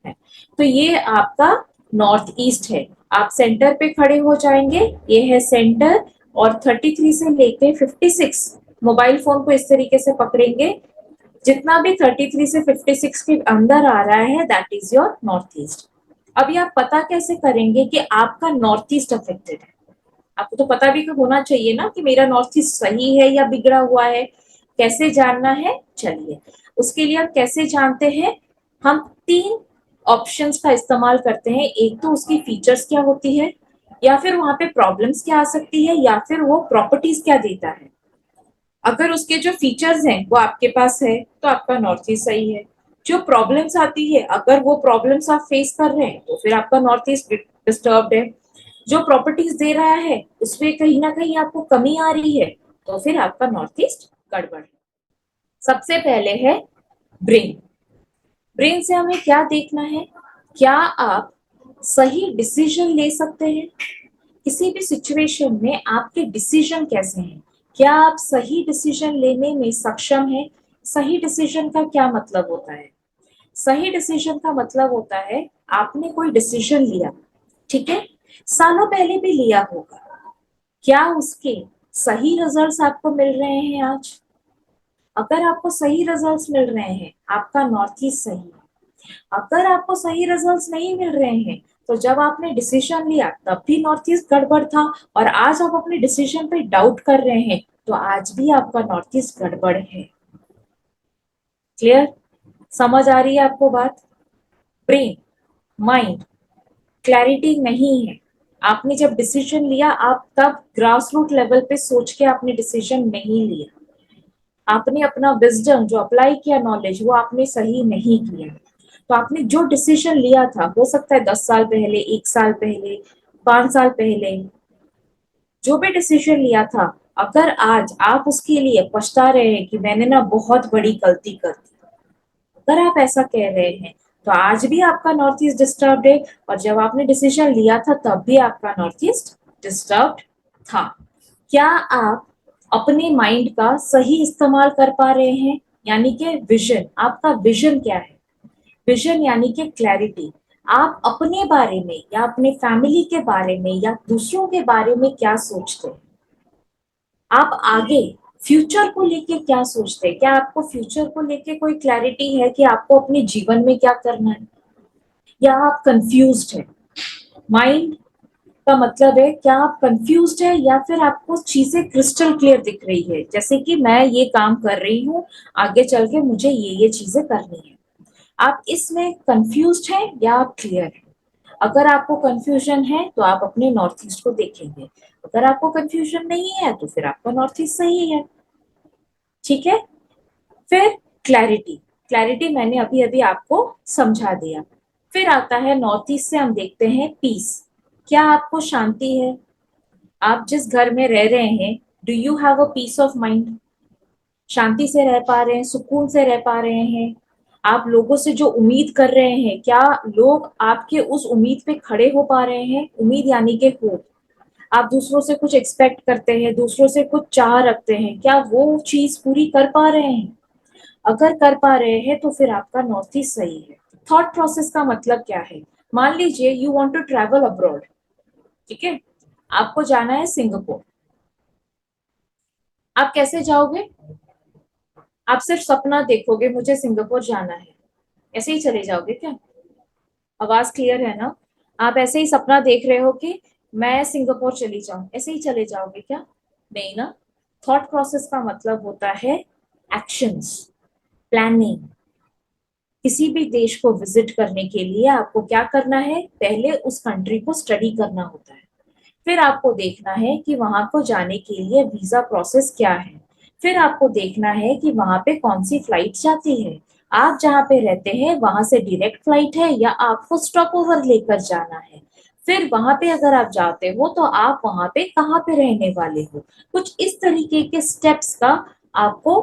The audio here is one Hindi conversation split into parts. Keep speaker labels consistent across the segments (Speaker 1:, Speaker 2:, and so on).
Speaker 1: है। तो ये आपका नॉर्थ ईस्ट है। आप सेंटर पे खड़े हो जाएंगे, ये है सेंटर, और 33 से लेके 56 मोबाइल फोन को इस तरीके से पकड़ेंगे, जितना भी 33 से 56 के अंदर आ रहा है that is your north east. अभी आप पता कैसे करेंगे कि आपका नॉर्थ ईस्ट अफेक्टेड है? आपको तो पता भी होना चाहिए ना कि मेरा नॉर्थ ईस्ट सही है या बिगड़ा हुआ है। कैसे जानना है, चलिए उसके लिए आप कैसे जानते हैं, हम तीन ऑप्शंस का इस्तेमाल करते हैं। एक तो उसकी फीचर्स क्या होती है, या फिर वहां पे प्रॉब्लम्स क्या आ सकती है, या फिर वो प्रॉपर्टीज क्या देता है। अगर उसके जो फीचर्स हैं वो आपके पास है तो आपका नॉर्थ ईस्ट सही है। जो प्रॉब्लम्स आती है, अगर वो प्रॉब्लम्स आप फेस कर रहे हैं तो फिर आपका नॉर्थ ईस्ट डिस्टर्ब्ड है। जो प्रॉपर्टीज दे रहा है उसमें कहीं ना कहीं आपको कमी आ रही है तो फिर आपका नॉर्थ ईस्ट गड़बड़ है। सबसे पहले है ब्रेन। ब्रेन से हमें क्या देखना है, क्या आप सही डिसीजन ले सकते हैं, किसी भी सिचुएशन में आपके डिसीजन कैसे हैं, क्या आप सही डिसीजन लेने में सक्षम हैं। सही डिसीजन का क्या मतलब होता है, सही डिसीजन का मतलब होता है आपने कोई डिसीजन लिया, ठीक है, सालों पहले भी लिया होगा, क्या उसके सही रिजल्ट्स आपको मिल रहे हैं आज। अगर आपको सही रिजल्ट्स मिल रहे हैं आपका नॉर्थ ईस्ट सही है। अगर आपको सही रिजल्ट्स नहीं मिल रहे हैं तो जब आपने डिसीजन लिया तब भी नॉर्थ ईस्ट गड़बड़ था, और आज आप अपने डिसीजन पे डाउट कर रहे हैं तो आज भी आपका नॉर्थ ईस्ट गड़बड़ है। क्लियर, समझ आ रही है आपको बात। ब्रेन, माइंड, क्लैरिटी नहीं है। आपने जब डिसीजन लिया आप तब ग्रास रूट लेवल पे सोच के आपने डिसीजन नहीं लिया, आपने अपना विजडम जो अप्लाई किया, नॉलेज, वो आपने सही नहीं किया। तो आपने जो डिसीजन लिया था, हो सकता है 10 साल पहले, 1 साल पहले, 5 साल पहले, जो भी डिसीजन लिया था, अगर आज आप उसके लिए पछता रहे हैं कि मैंने ना बहुत बड़ी गलती कर दी, अगर आप ऐसा कह रहे हैं तो आज भी आपका नॉर्थ ईस्ट डिस्टर्ब्ड है, और जब आपने डिसीजन लिया था तब भी आपका नॉर्थ ईस्ट डिस्टर्ब्ड था। क्या आप अपने माइंड का सही इस्तेमाल कर पा रहे हैं, यानी कि विजन, आपका विजन क्या है। विजन यानी कि क्लैरिटी, आप अपने बारे में या अपने फैमिली के बारे में या दूसरों के बारे में क्या सोचते हैं। आप आगे फ्यूचर को लेके क्या सोचते हैं, क्या आपको फ्यूचर को लेके कोई क्लैरिटी है कि आपको अपने जीवन में क्या करना है, या आप कंफ्यूज्ड हैं। माइंड का मतलब है क्या आप कंफ्यूज्ड है या फिर आपको चीजें क्रिस्टल क्लियर दिख रही है, जैसे कि मैं ये काम कर रही हूँ, आगे चल के मुझे ये चीजें करनी है। आप इसमें कंफ्यूज्ड हैं या आप क्लियर हैं। अगर आपको कंफ्यूजन है तो आप अपने नॉर्थ ईस्ट को देखेंगे, अगर आपको कंफ्यूजन नहीं है तो फिर आपका नॉर्थ ईस्ट सही है। ठीक है, फिर क्लैरिटी, क्लैरिटी मैंने अभी अभी आपको समझा दिया। फिर आता है नॉर्थ ईस्ट से हम देखते हैं पीस, क्या आपको शांति है। आप जिस घर में रह रहे हैं, do you have a piece of mind, शांति से रह पा रहे हैं, सुकून से रह पा रहे हैं। आप लोगों से जो उम्मीद कर रहे हैं, क्या लोग आपके उस उम्मीद पे खड़े हो पा रहे हैं। उम्मीद यानी कि होप, आप दूसरों से कुछ एक्सपेक्ट करते हैं, दूसरों से कुछ चाह रखते हैं, क्या वो चीज पूरी कर पा रहे हैं। अगर कर पा रहे हैं तो फिर आपका नॉर्थ ईस्ट सही है। थॉट प्रोसेस का मतलब क्या है, मान लीजिए you want to travel abroad, ठीक है, आपको जाना है सिंगापुर। आप कैसे जाओगे, आप सिर्फ सपना देखोगे मुझे सिंगापुर जाना है, ऐसे ही चले जाओगे क्या। आवाज क्लियर है ना, आप ऐसे ही सपना देख रहे हो कि मैं सिंगापुर चली जाऊं, ऐसे ही चले जाओगे क्या, नहीं ना। थॉट प्रोसेस का मतलब होता है एक्शंस, प्लानिंग। किसी भी देश को विजिट करने के लिए आपको क्या करना है, पहले उस कंट्री को स्टडी करना होता है, फिर आपको देखना है कि वहां को जाने के लिए वीजा प्रोसेस क्या है, फिर आपको देखना है कि वहां पे कौन सी फ्लाइट जाती है, आप जहाँ पे रहते हैं वहां से डायरेक्ट फ्लाइट है या आपको स्टॉप ओवर लेकर जाना है। फिर वहां पे अगर आप जाते हो तो आप वहां पे कहाँ पे रहने वाले हो, कुछ इस तरीके के स्टेप्स का आपको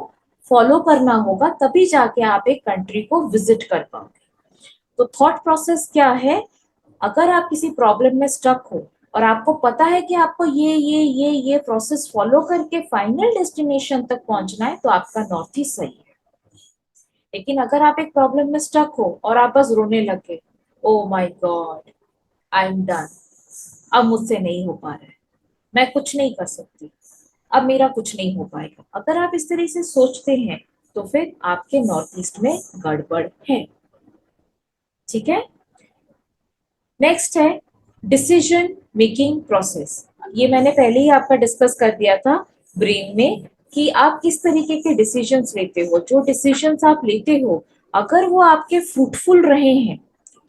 Speaker 1: फॉलो करना होगा, तभी जाके आप एक कंट्री को विजिट कर पाओगे। तो थॉट प्रोसेस क्या है, अगर आप किसी प्रॉब्लम में स्टक हो और आपको पता है कि आपको ये प्रोसेस फॉलो करके फाइनल डेस्टिनेशन तक पहुंचना है तो आपका नॉर्थ ईस्ट सही है। लेकिन अगर आप एक प्रॉब्लम में स्टक हो और आप बस रोने लग गए, oh my God, I am done, अब मुझसे नहीं हो पा रहा है, मैं कुछ नहीं कर सकती, अब मेरा कुछ नहीं हो पाएगा। अगर आप इस तरह से सोचते हैं तो फिर आपके नॉर्थ ईस्ट में गड़बड़ है। ठीक है। नेक्स्ट है डिसीजन मेकिंग प्रोसेस। ये मैंने पहले ही आपका डिस्कस कर दिया था ब्रेन में कि आप किस तरीके के डिसीजंस लेते हो। जो डिसीजंस आप लेते हो अगर वो आपके फ्रूटफुल रहे हैं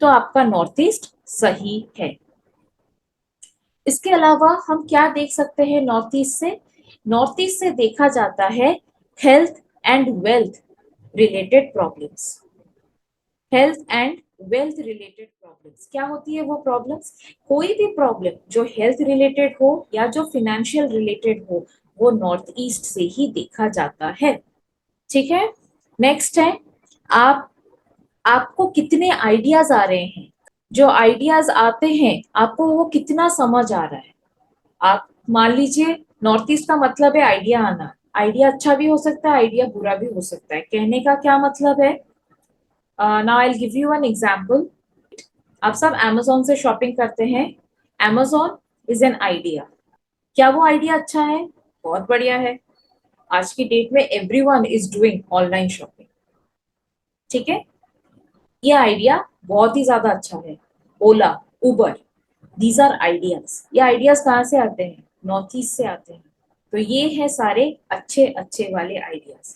Speaker 1: तो आपका नॉर्थ ईस्ट सही है। इसके अलावा हम क्या देख सकते हैं नॉर्थ ईस्ट से? नॉर्थ ईस्ट से देखा जाता है health and wealth related problems. Health and wealth related problems क्या होती है वो प्रॉब्लम्स? कोई भी प्रॉब्लम जो हेल्थ रिलेटेड हो या जो फिनेंशियल रिलेटेड हो वो नॉर्थ ईस्ट से ही देखा जाता है। ठीक है। नेक्स्ट है आप आपको कितने आइडियाज आ रहे हैं। जो आइडियाज आते हैं आपको वो कितना समझ आ रहा है। आप मान लीजिए नॉर्थ ईस्ट का मतलब है आइडिया आना। आइडिया अच्छा भी हो सकता है, आइडिया बुरा भी हो सकता है। कहने का क्या मतलब है? Now I will give you an example. आप सब अमेजोन से शॉपिंग करते हैं। Amazon is an idea. क्या वो आइडिया अच्छा है? बहुत बढ़िया है। आज की डेट में everyone is doing online shopping. ठीक है। ये आइडिया बहुत ही ज्यादा अच्छा है। ओला, उबर, दीज आर आइडियाज। ये आइडियाज कहाँ से आते हैं? नॉर्थ ईस्ट से आते हैं। तो ये है सारे अच्छे अच्छे वाले आइडियाज।